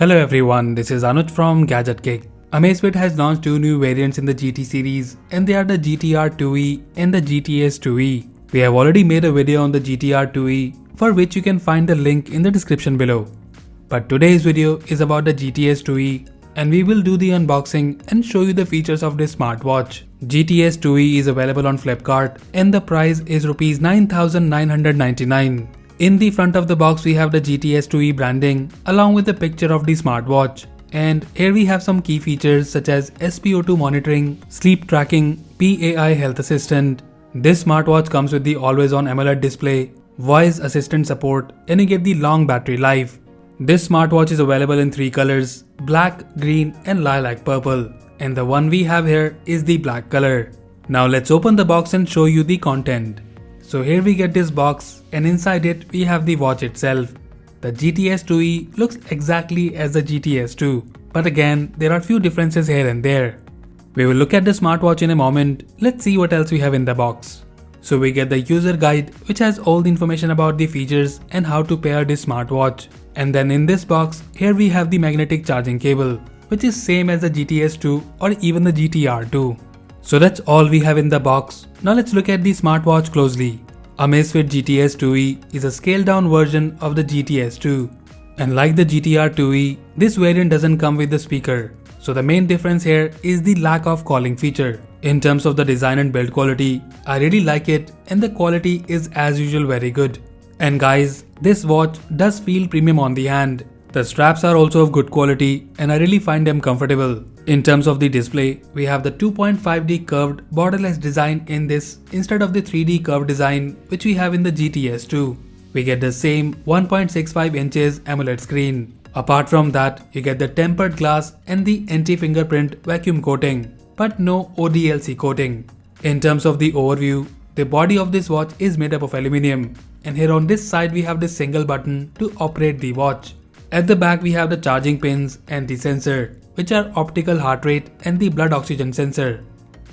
Hello everyone, this is Anuj from Gadget Kick. Amazfit has launched two new variants in the GT series and they are the GTR 2E and the GTS 2E. We have already made a video on the GTR 2E for which you can find the link in the description below. But today's video is about the GTS 2E and we will do the unboxing and show you the features of this smartwatch. GTS 2E is available on Flipkart and the price is Rs.9999. In the front of the box we have the GTS 2E branding along with the picture of the smartwatch. And here we have some key features such as SpO2 monitoring, sleep tracking, PAI health assistant. This smartwatch comes with the always-on AMOLED display, voice assistant support, and you get the long battery life. This smartwatch is available in three colors, black, green and lilac purple. And the one we have here is the black color. Now let's open the box and show you the content. So here we get this box and inside it we have the watch itself. The GTS 2E looks exactly as the GTS 2, but again there are few differences here and there. We will look at the smartwatch in a moment. Let's see what else we have in the box. So we get the user guide which has all the information about the features and how to pair this smartwatch. And then in this box here we have the magnetic charging cable which is same as the GTS 2 or even the GTR 2. So that's all we have in the box. Now let's look at the smartwatch closely. Amazfit GTS 2E is a scaled down version of the GTS 2. And like the GTR 2E, this variant doesn't come with the speaker. So the main difference here is the lack of calling feature. In terms of the design and build quality, I really like it and the quality is as usual very good. And guys, this watch does feel premium on the hand. The straps are also of good quality and I really find them comfortable. In terms of the display, we have the 2.5D curved borderless design in this instead of the 3D curved design which we have in the GTS 2. We get the same 1.65 inches AMOLED screen. Apart from that, you get the tempered glass and the anti-fingerprint vacuum coating, but no ODLC coating. In terms of the overview, the body of this watch is made up of aluminum and here on this side we have the single button to operate the watch. At the back we have the charging pins and the sensor, which are optical heart rate and the blood oxygen sensor.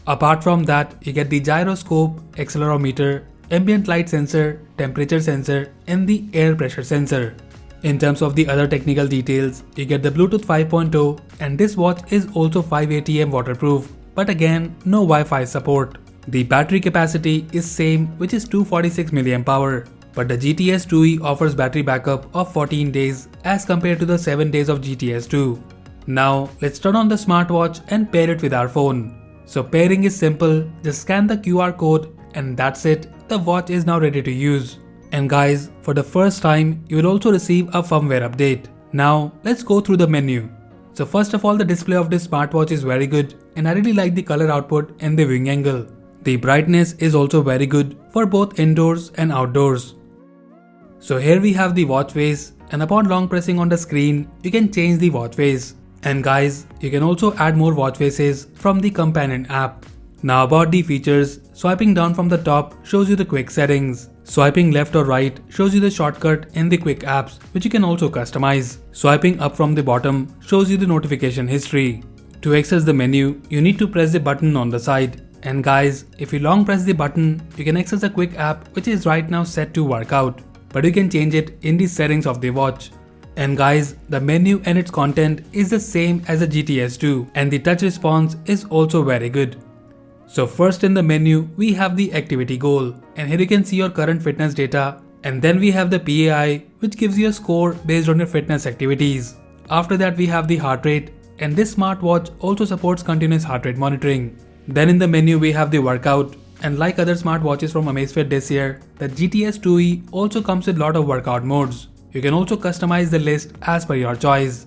Apart from that, you get the gyroscope, accelerometer, ambient light sensor, temperature sensor and the air pressure sensor. In terms of the other technical details, you get the Bluetooth 5.0 and this watch is also 5ATM waterproof, but again no Wi-Fi support. The battery capacity is same which is 246 mAh. But the GTS 2E offers battery backup of 14 days as compared to the 7 days of GTS 2. Now let's turn on the smartwatch and pair it with our phone. So pairing is simple, just scan the QR code and that's it, the watch is now ready to use. And guys, for the first time you will also receive a firmware update. Now let's go through the menu. So first of all, the display of this smartwatch is very good and I really like the color output and the viewing angle. The brightness is also very good for both indoors and outdoors. So here we have the watch face and upon long pressing on the screen, you can change the watch face. And guys, you can also add more watch faces from the companion app. Now about the features, swiping down from the top shows you the quick settings. Swiping left or right shows you the shortcut in the quick apps which you can also customize. Swiping up from the bottom shows you the notification history. To access the menu, you need to press the button on the side. And guys, if you long press the button, you can access a quick app which is right now set to workout. But you can change it in the settings of the watch. And guys, the menu and its content is the same as the GTS 2 and the touch response is also very good. So first in the menu, we have the activity goal and here you can see your current fitness data, and then we have the PAI which gives you a score based on your fitness activities. After that we have the heart rate and this smartwatch also supports continuous heart rate monitoring. Then in the menu we have the workout. And like other smartwatches from Amazfit this year, the GTS 2E also comes with lot of workout modes. You can also customize the list as per your choice.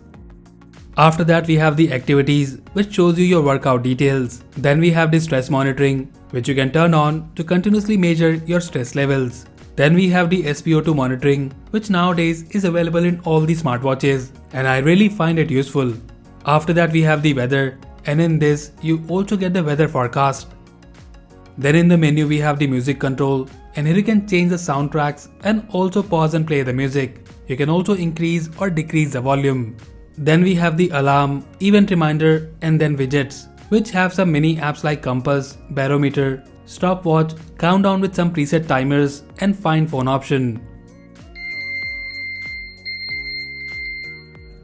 After that we have the activities which shows you your workout details. Then we have the stress monitoring which you can turn on to continuously measure your stress levels. Then we have the SpO2 monitoring which nowadays is available in all the smartwatches and I really find it useful. After that we have the weather and in this you also get the weather forecast. Then in the menu we have the music control and here you can change the soundtracks and also pause and play the music. You can also increase or decrease the volume. Then we have the alarm, event reminder and then widgets which have some mini apps like compass, barometer, stopwatch, countdown with some preset timers and find phone option.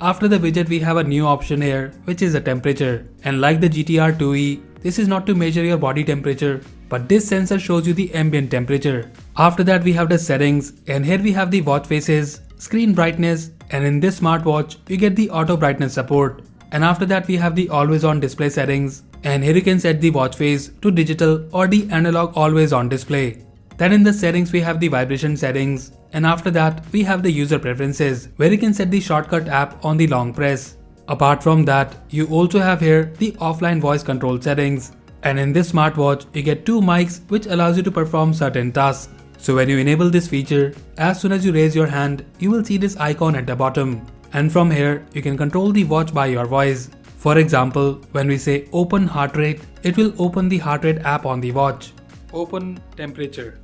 after the widget we have a new option here, which is the temperature. And like the GTR 2E, this is not to measure your body temperature, but this sensor shows you the ambient temperature. After that we have the settings, and here we have the watch faces, screen brightness, and in this smartwatch you get the auto brightness support. And after that we have the always on display settings, and here you can set the watch face to digital or the analog always on display. Then in the settings we have the vibration settings, and after that we have the user preferences where you can set the shortcut app on the long press. Apart from that, you also have here the offline voice control settings, and in this smartwatch you get 2 mics which allows you to perform certain tasks. So when you enable this feature, as soon as you raise your hand, you will see this icon at the bottom, and from here you can control the watch by your voice. For example, when we say open heart rate, it will open the heart rate app on the watch. Open temperature.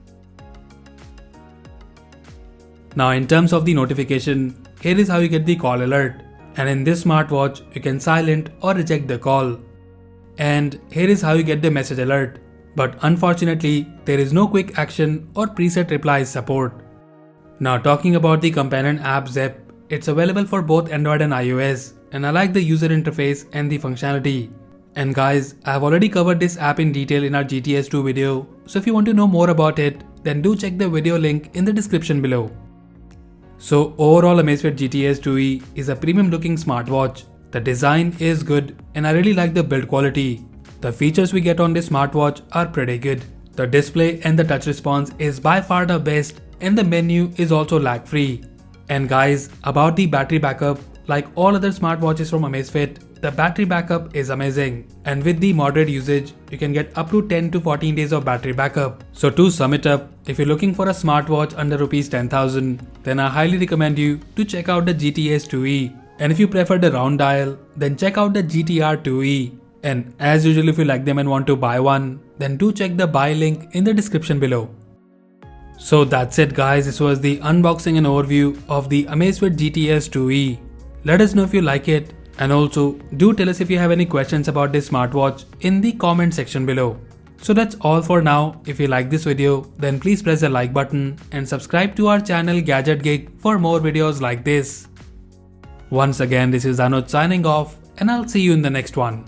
Now in terms of the notification, here is how you get the call alert, and in this smartwatch you can silent or reject the call. And here is how you get the message alert, but unfortunately there is no quick action or preset replies support. Now talking about the companion app Zep, it's available for both Android and iOS, and I like the user interface and the functionality. And guys, I have already covered this app in detail in our GTS 2 video, so if you want to know more about it, then do check the video link in the description below. So overall, Amazfit GTS 2E is a premium looking smartwatch. The design is good and I really like the build quality. The features we get on this smartwatch are pretty good. The display and the touch response is by far the best, and the menu is also lag free. And guys, about the battery backup, like all other smartwatches from Amazfit, the battery backup is amazing, and with the moderate usage, you can get up to 10 to 14 days of battery backup. So to sum it up, if you're looking for a smartwatch under Rs 10,000, then I highly recommend you to check out the GTS 2E. And if you prefer the round dial, then check out the GTR 2E. And as usual, if you like them and want to buy one, then do check the buy link in the description below. So that's it guys, this was the unboxing and overview of the Amazfit GTS 2E. Let us know if you like it, and also do tell us if you have any questions about this smartwatch in the comment section below. So that's all for now. If you like this video, then please press the like button and subscribe to our channel Gadget Geek for more videos like this. Once again, this is Anuj signing off, and I'll see you in the next one.